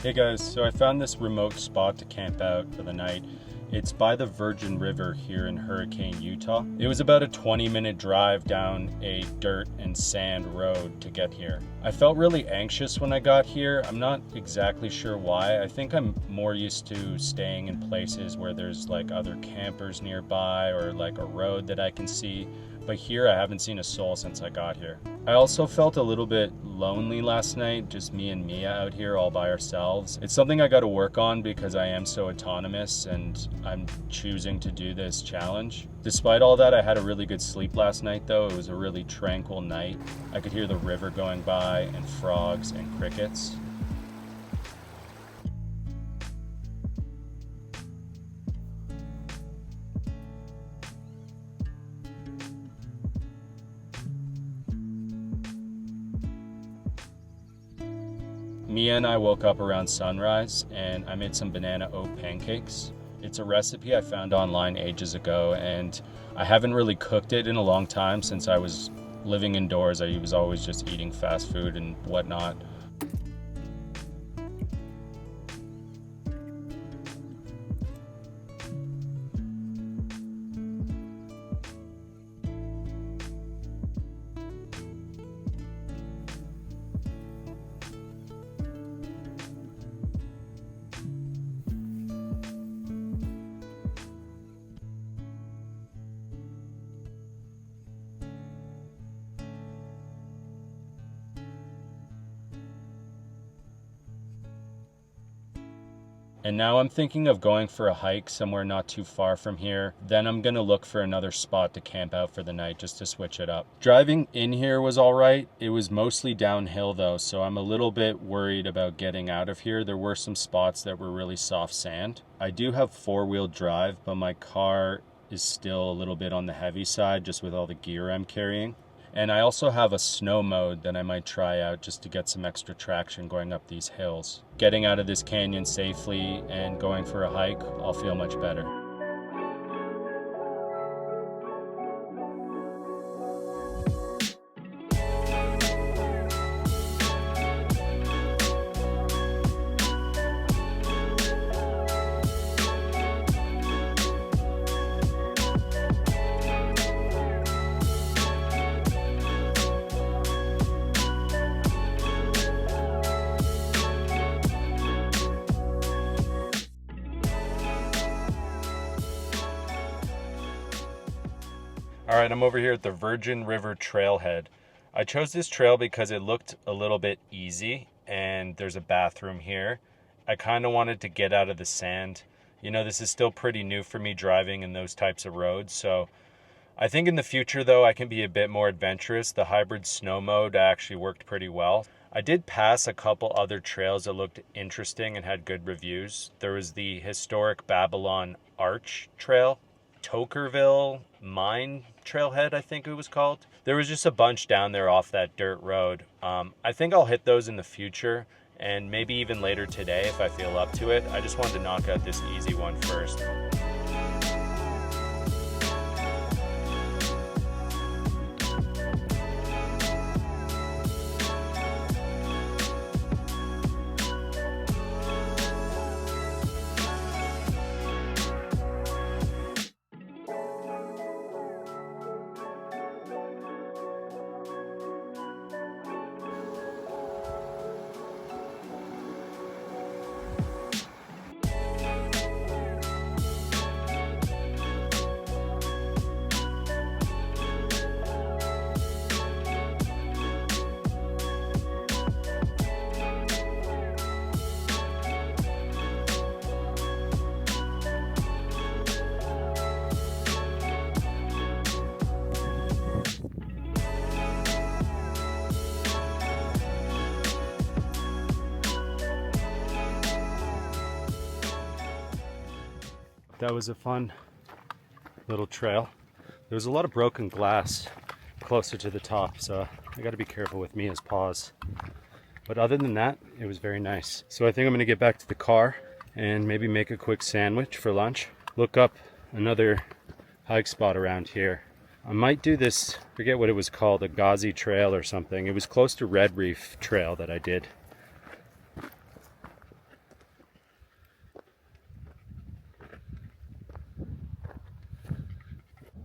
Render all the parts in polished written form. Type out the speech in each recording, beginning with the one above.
Hey guys, so I found this remote spot to camp out for the night. It's by the Virgin River here in Hurricane, Utah. It was about a 20-minute drive down a dirt and sand road to get here. I felt really anxious when I got here. I'm not exactly sure why. I think I'm more used to staying in places where there's like other campers nearby or like a road that I can see. But here I haven't seen a soul since I got here. I also felt a little bit lonely last night, just me and Mia out here all by ourselves. It's something I got to work on because I am so autonomous and I'm choosing to do this challenge. Despite all that, I had a really good sleep last night though. It was a really tranquil night. I could hear the river going by and frogs and crickets. Mia and I woke up around sunrise and I made some banana oat pancakes. It's a recipe I found online ages ago and I haven't really cooked it in a long time since I was living indoors. I was always just eating fast food and whatnot. And now I'm thinking of going for a hike somewhere not too far from here. Then I'm gonna look for another spot to camp out for the night just to switch it up. Driving in here was all right. It was mostly downhill though, so I'm a little bit worried about getting out of here. There were some spots that were really soft sand. I do have four-wheel drive, but my car is still a little bit on the heavy side just with all the gear I'm carrying. And I also have a snow mode that I might try out just to get some extra traction going up these hills. Getting out of this canyon safely and going for a hike, I'll feel much better. All right, I'm over here at the Virgin River Trailhead. I chose this trail because it looked a little bit easy and there's a bathroom here. I kind of wanted to get out of the sand. You know, this is still pretty new for me driving in those types of roads. So I think in the future though, I can be a bit more adventurous. The hybrid snow mode actually worked pretty well. I did pass a couple other trails that looked interesting and had good reviews. There was the historic Babylon Arch Trail, Tokerville Mine Trailhead, I think it was called. There was just a bunch down there off that dirt road. I think I'll hit those in the future and maybe even later today if I feel up to it. I just wanted to knock out this easy one first. That was a fun little trail. There was a lot of broken glass closer to the top, so I got to be careful with Mia's paws. But other than that, it was very nice. So I think I'm going to get back to the car and maybe make a quick sandwich for lunch. Look up another hike spot around here. I might do this, forget what it was called, a Ghazi Trail or something. It was close to Red Reef Trail that I did.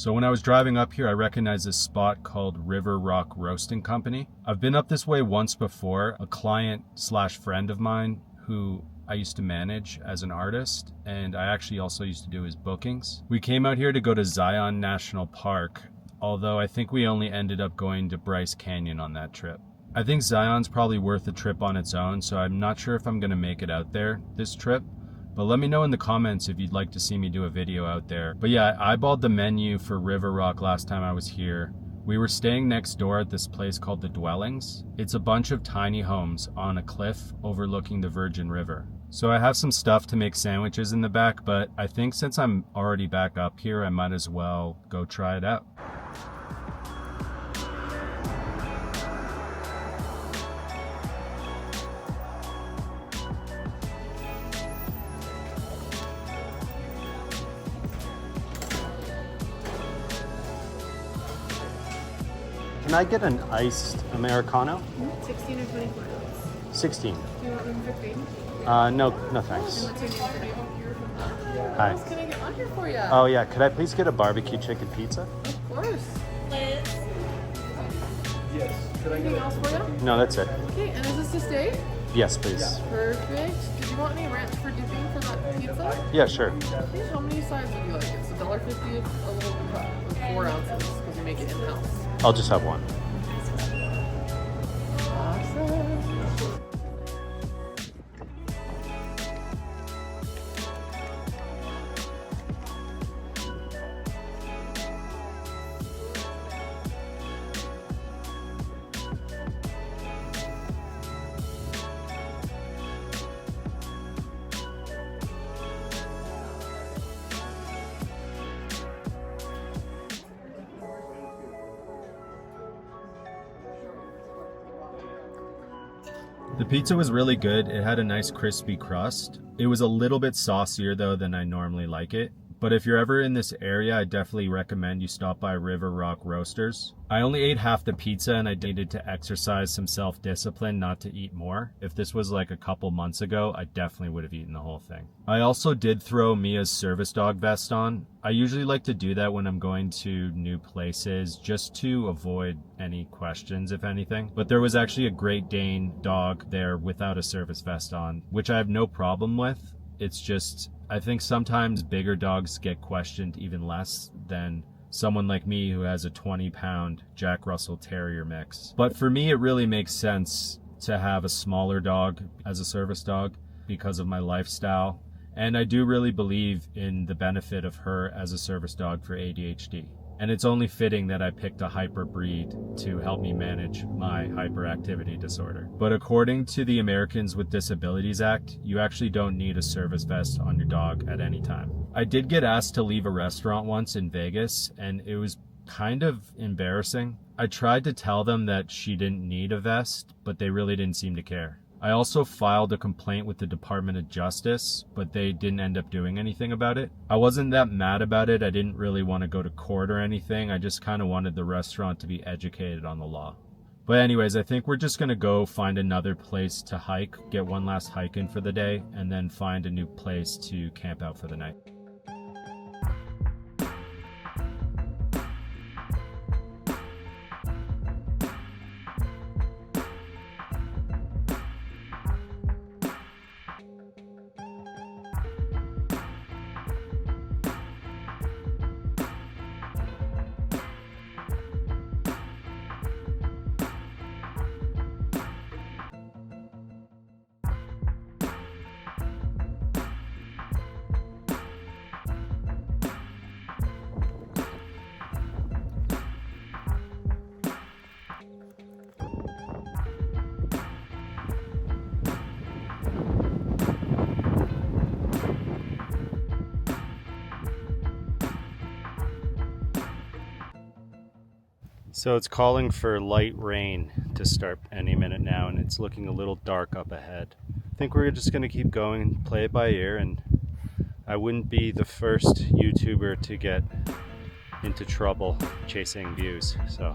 So when I was driving up here, I recognized this spot called River Roasting Company. I've been up this way once before. A client slash friend of mine who I used to manage as an artist, and I actually also used to do his bookings. We came out here to go to Zion National Park, although I think we only ended up going to Bryce Canyon on that trip. I think Zion's probably worth a trip on its own, so I'm not sure if I'm going to make it out there this trip. But let me know in the comments if you'd like to see me do a video out there. But yeah, I eyeballed the menu for River Rock last time I was here. We were staying next door at this place called The Dwellings. It's a bunch of tiny homes on a cliff overlooking the Virgin River. So I have some stuff to make sandwiches in the back, but I think since I'm already back up here, I might as well go try it out. Can I get an iced Americano? 16 or 24 ounce. 16. Do you want room for cream? No thanks. And what's your name for you? Hi. What can I get on here for you? Oh yeah, could I please get a barbecue chicken pizza? Of course. Liz? Yes. Anything else for you? No, that's it. Okay, and is this to stay? Yes, please. Perfect. Did you want any ranch for dipping for that pizza? Yeah, sure. Okay, how many sides would you like? It's $1.50 a little cup with 4 ounces because we make it in-house. I'll just have one. Awesome. The pizza was really good. It had a nice crispy crust. It was a little bit saucier though than I normally like it. But if you're ever in this area, I definitely recommend you stop by River Rock Roasters. I only ate half the pizza and I needed to exercise some self-discipline not to eat more. If this was like a couple months ago, I definitely would have eaten the whole thing. I also did throw Mia's service dog vest on. I usually like to do that when I'm going to new places just to avoid any questions, if anything. But there was actually a Great Dane dog there without a service vest on, which I have no problem with. It's just, I think sometimes bigger dogs get questioned even less than someone like me who has a 20-pound Jack Russell Terrier mix. But for me, it really makes sense to have a smaller dog as a service dog because of my lifestyle. And I do really believe in the benefit of her as a service dog for ADHD. And it's only fitting that I picked a hyper breed to help me manage my hyperactivity disorder. But according to the Americans with Disabilities Act, you actually don't need a service vest on your dog at any time. I did get asked to leave a restaurant once in Vegas, and it was kind of embarrassing. I tried to tell them that she didn't need a vest, but they really didn't seem to care. I also filed a complaint with the Department of Justice, but they didn't end up doing anything about it. I wasn't that mad about it. I didn't really want to go to court or anything. I just kind of wanted the restaurant to be educated on the law. But anyways, I think we're just going to go find another place to hike, get one last hike in for the day, and then find a new place to camp out for the night. So it's calling for light rain to start any minute now, and it's looking a little dark up ahead. I think we're just going to keep going and play it by ear, and I wouldn't be the first YouTuber to get into trouble chasing views, so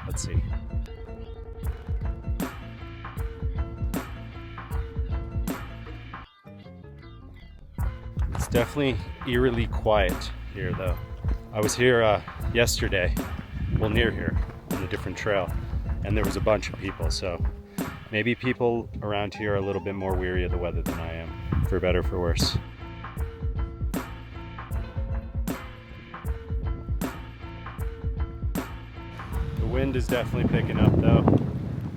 let's see. It's definitely eerily quiet here though. I was here yesterday, well, near here on a different trail, and there was a bunch of people, so maybe people around here are a little bit more weary of the weather than I am, for better or for worse. The wind is definitely picking up though.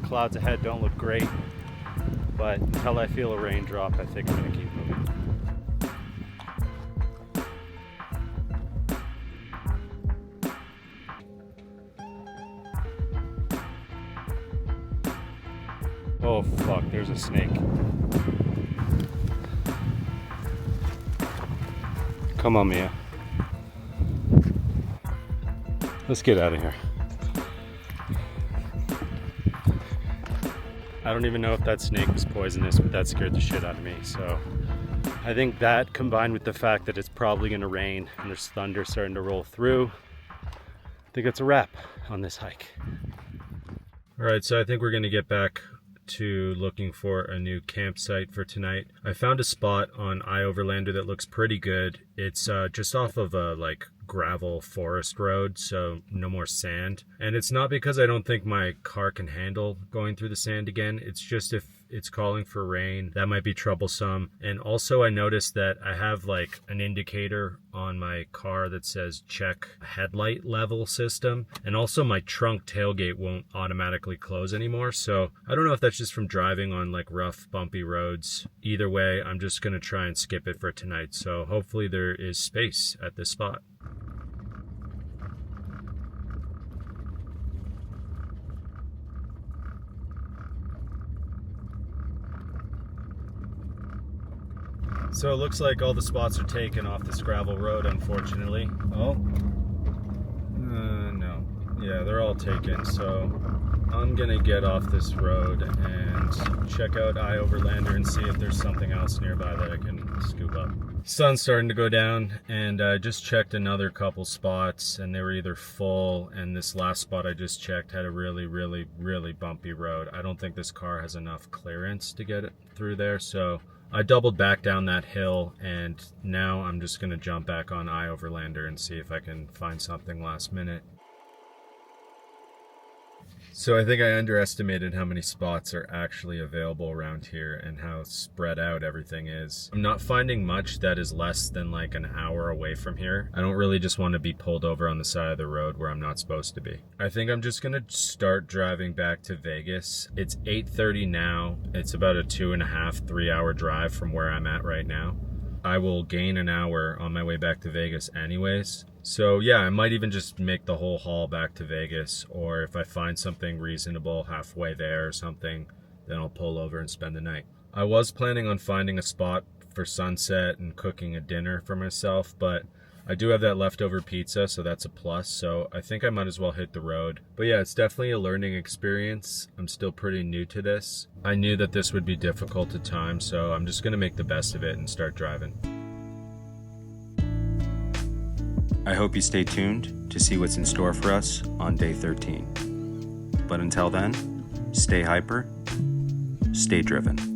Clouds ahead don't look great, but until I feel a raindrop, I think I'm gonna keep moving. Oh fuck, there's a snake. Come on, Mia. Let's get out of here. I don't even know if that snake was poisonous, but that scared the shit out of me. So I think that, combined with the fact that it's probably gonna rain and there's thunder starting to roll through, I think it's a wrap on this hike. All right, so I think we're gonna get back to looking for a new campsite for tonight. I found a spot on iOverlander that looks pretty good. It's just off of a gravel forest road, so no more sand. And it's not because I don't think my car can handle going through the sand again. It's just if it's calling for rain, that might be troublesome. And also I noticed that I have an indicator on my car that says check headlight level system, and also my trunk tailgate won't automatically close anymore. So I don't know if that's just from driving on rough bumpy roads. Either way, I'm just gonna try and skip it for tonight, so hopefully there is space at this spot. So it looks like all the spots are taken off this gravel road, unfortunately. Oh, no. Yeah, they're all taken. So I'm gonna get off this road and check out iOverlander and see if there's something else nearby that I can scoop up. Sun's starting to go down, and I just checked another couple spots and they were either full, and this last spot I just checked had a really bumpy road. I don't think this car has enough clearance to get it through there, so I doubled back down that hill, and now I'm just gonna jump back on iOverlander and see if I can find something last minute. So I think I underestimated how many spots are actually available around here and how spread out everything is. I'm not finding much that is less than an hour away from here. I don't really just want to be pulled over on the side of the road where I'm not supposed to be. I think I'm just gonna start driving back to Vegas. It's 8:30 now. It's about a 2.5, 3-hour drive from where I'm at right now. I will gain an hour on my way back to Vegas anyways. So yeah, I might even just make the whole haul back to Vegas, or if I find something reasonable halfway there or something, then I'll pull over and spend the night. I was planning on finding a spot for sunset and cooking a dinner for myself, but I do have that leftover pizza, so that's a plus, so I think I might as well hit the road. But yeah, it's definitely a learning experience. I'm still pretty new to this. I knew that this would be difficult at times, so I'm just gonna make the best of it and start driving. I hope you stay tuned to see what's in store for us on day 13. But until then, stay hyper, stay driven.